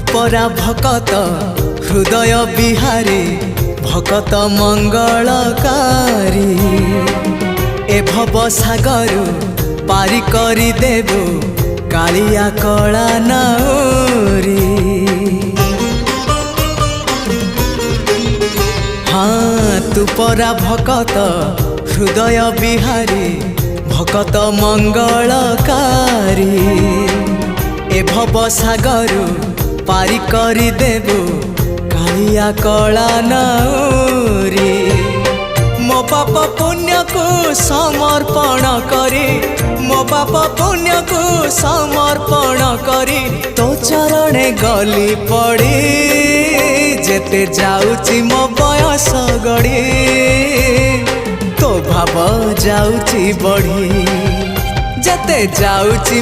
परा भकत हृदय बिहारी भकत मंगलकारी ए भव सागर पारी करी देबो कालिया कला नाउरी। हाँ तू परा भकत हृदय बिहारी भकत मंगलकारी ए भव सागर पारी करी देबो कालिया कला नाउरी। मो पाप पुण्य को समर्पण करी मो पाप पुण्य को समर्पण करी तो चरणे गली पड़ी जेते जाउची मो बयस गड़ी तो भाव जाउची बढ़ी जेते जाउची।